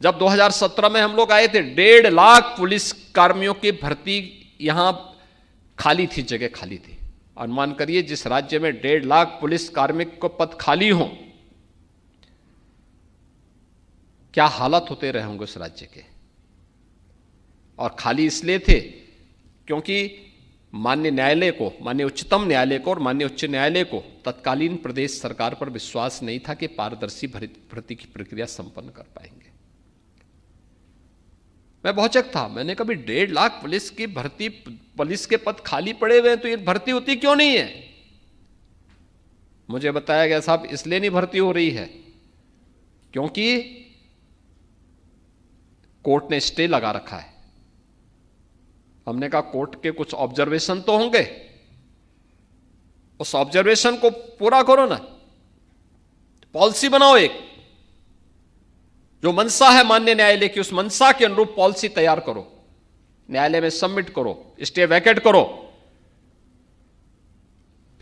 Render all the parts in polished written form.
जब 2017 में हम लोग आए थे, 1.5 लाख पुलिस कर्मियों की भर्ती यहां खाली थी, जगह खाली थी। अनुमान करिए जिस राज्य में 1.5 लाख पुलिस कार्मिक को पद खाली हों, क्या हालत होते रहे होंगे उस राज्य के। और खाली इसलिए थे क्योंकि माननीय न्यायालय को, माननीय उच्चतम न्यायालय को और माननीय उच्च न्यायालय को तत्कालीन प्रदेश सरकार पर विश्वास नहीं था कि पारदर्शी भर्ती की प्रक्रिया संपन्न कर पाएंगे। मैं भौचक था, मैंने कभी 1.5 लाख पुलिस की भर्ती, पुलिस के पद खाली पड़े हुए हैं तो ये भर्ती होती क्यों नहीं है। मुझे बताया गया साहब इसलिए नहीं भर्ती हो रही है क्योंकि कोर्ट ने स्टे लगा रखा है। हमने कहा कोर्ट के कुछ ऑब्जर्वेशन तो होंगे, उस ऑब्जर्वेशन को पूरा करो ना, पॉलिसी बनाओ, एक जो मंशा है माननीय न्यायालय की, उस मंशा के अनुरूप पॉलिसी तैयार करो, न्यायालय में सबमिट करो, स्टे वैकेट करो।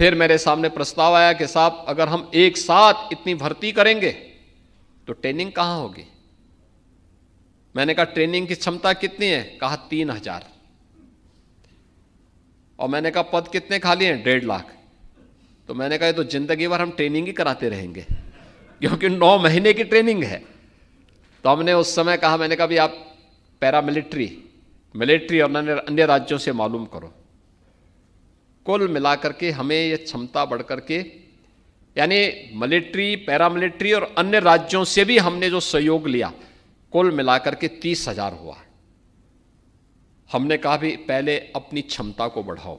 फिर मेरे सामने प्रस्ताव आया कि साहब अगर हम एक साथ इतनी भर्ती करेंगे तो ट्रेनिंग कहां होगी। मैंने कहा ट्रेनिंग की क्षमता कितनी है, कहा 3000। और मैंने कहा पद कितने खाली हैं, 1.5 लाख। तो मैंने कहा ये तो जिंदगी भर हम ट्रेनिंग ही कराते रहेंगे क्योंकि 9 महीने की ट्रेनिंग है। तो हमने उस समय कहा, मैंने कहा भी आप पैरामिलिट्री, मिलिट्री और अन्य राज्यों से मालूम करो। कुल मिलाकर के हमें ये क्षमता बढ़ करके, यानी मिलिट्री, पैरामिलिट्री और अन्य राज्यों से भी हमने जो सहयोग लिया, कुल मिलाकर के 30,000 हुआ। हमने कहा भी पहले अपनी क्षमता को बढ़ाओ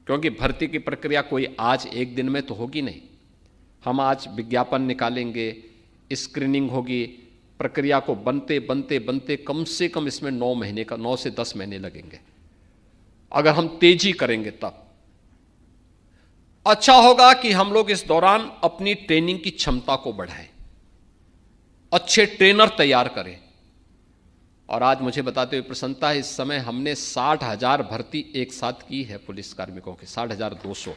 क्योंकि भर्ती की प्रक्रिया कोई आज एक दिन में तो होगी नहीं। हम आज विज्ञापन निकालेंगे, स्क्रीनिंग होगी, प्रक्रिया को बनते बनते बनते कम से कम इसमें 9 महीने का, 9 से 10 महीने लगेंगे। अगर हम तेजी करेंगे तब अच्छा होगा कि हम लोग इस दौरान अपनी ट्रेनिंग की क्षमता को बढ़ाएं, अच्छे ट्रेनर तैयार करें। और आज मुझे बताते हुए प्रसन्नता है, इस समय हमने 60,000 भर्ती एक साथ की है पुलिस कार्मिकों की, 60,200।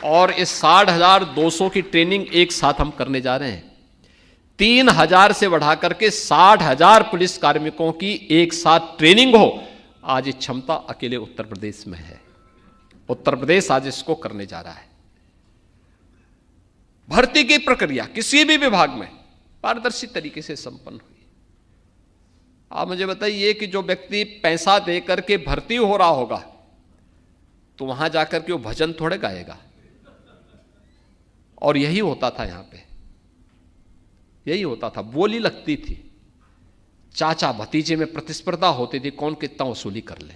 और इस 60,200 की ट्रेनिंग एक साथ हम करने जा रहे हैं। 3,000 से बढ़ा करके 60,000 पुलिस कार्मिकों की एक साथ ट्रेनिंग हो, आज ये क्षमता अकेले उत्तर प्रदेश में है। उत्तर प्रदेश आज इसको करने जा रहा है। भर्ती की प्रक्रिया किसी भी विभाग में पारदर्शी तरीके से संपन्न हुई। आप मुझे बताइए कि जो व्यक्ति पैसा दे करके भर्ती हो रहा होगा तो वहां जाकर के वो भजन थोड़े गाएगा। और यही होता था, यहां पे यही होता था, बोली लगती थी, चाचा भतीजे में प्रतिस्पर्धा होती थी कौन कितना वसूली कर ले।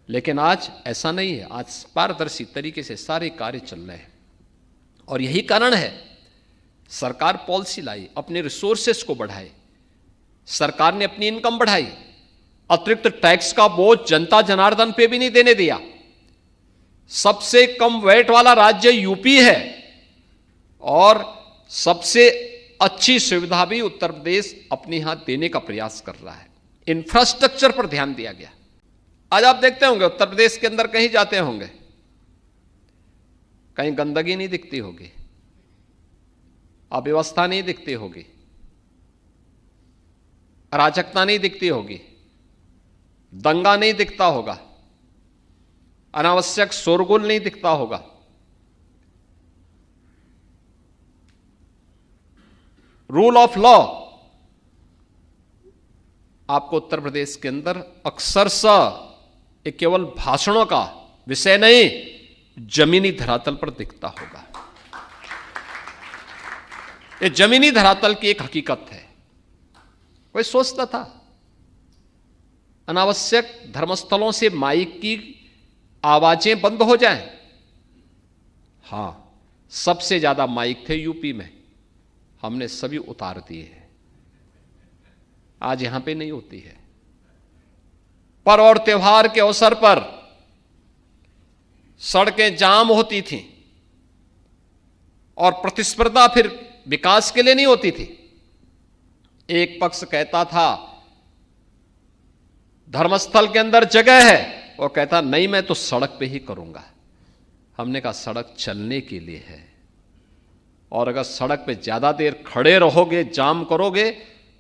लेकिन आज ऐसा नहीं है, आज पारदर्शी तरीके से सारे कार्य चल रहे हैं। और यही कारण है सरकार पॉलिसी लाई, अपने रिसोर्सेस को बढ़ाए, सरकार ने अपनी इनकम बढ़ाई, अतिरिक्त टैक्स का बोझ जनता जनार्दन पे भी नहीं देने दिया। सबसे कम वैट वाला राज्य यूपी है और सबसे अच्छी सुविधा भी उत्तर प्रदेश अपने यहां देने का प्रयास कर रहा है। इंफ्रास्ट्रक्चर पर ध्यान दिया गया। आज आप देखते होंगे उत्तर प्रदेश के अंदर कहीं जाते होंगे, कहीं गंदगी नहीं दिखती होगी, अव्यवस्था नहीं दिखती होगी, अराजकता नहीं दिखती होगी, दंगा नहीं दिखता होगा, अनावश्यक शोरगुल नहीं दिखता होगा। रूल ऑफ लॉ आपको उत्तर प्रदेश के अंदर अक्सरशः ये केवल भाषणों का विषय नहीं, जमीनी धरातल पर दिखता होगा। ये जमीनी धरातल की एक हकीकत है। कोई सोचता था अनावश्यक धर्मस्थलों से माइक की आवाजें बंद हो जाएं? हां, सबसे ज्यादा माइक थे यूपी में, हमने सभी उतार दिए हैं। आज यहां पे नहीं होती है। पर्व और त्योहार के अवसर पर सड़कें जाम होती थीं और प्रतिस्पर्धा फिर विकास के लिए नहीं होती थी। एक पक्ष कहता था धर्मस्थल के अंदर जगह है, वो कहता नहीं मैं तो सड़क पे ही करूंगा। हमने कहा सड़क चलने के लिए है, और अगर सड़क पे ज्यादा देर खड़े रहोगे, जाम करोगे,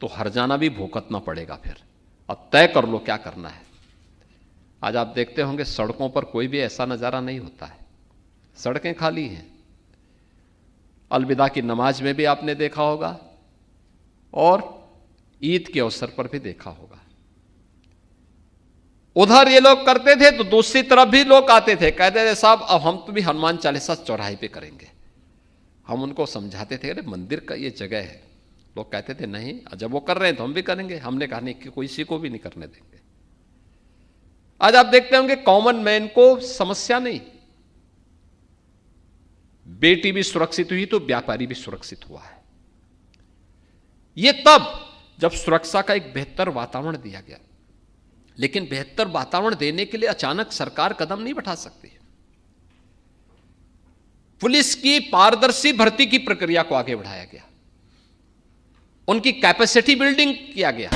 तो हर्जाना भी भुगतना पड़ेगा फिर। अब तय कर लो क्या करना है। आज आप देखते होंगे सड़कों पर कोई भी ऐसा नज़ारा नहीं होता है, सड़कें खाली हैं। अलविदा की नमाज में भी आपने देखा होगा और ईद के अवसर पर भी देखा होगा। उधर ये लोग करते थे तो दूसरी तरफ भी लोग आते थे, कहते थे साहब अब हम तो भी हनुमान चालीसा चौराहे पे करेंगे। हम उनको समझाते थे अरे मंदिर का ये जगह है। लोग कहते थे नहीं, जब वो कर रहे हैं तो हम भी करेंगे। हमने कहा नहीं कि किसी को भी नहीं करने देंगे। आज आप देखते होंगे कॉमन मैन को समस्या नहीं, बेटी भी सुरक्षित हुई तो व्यापारी भी सुरक्षित हुआ है। ये तब जब सुरक्षा का एक बेहतर वातावरण दिया गया। लेकिन बेहतर वातावरण देने के लिए अचानक सरकार कदम नहीं बढ़ा सकती। पुलिस की पारदर्शी भर्ती की प्रक्रिया को आगे बढ़ाया गया, उनकी कैपेसिटी बिल्डिंग किया गया।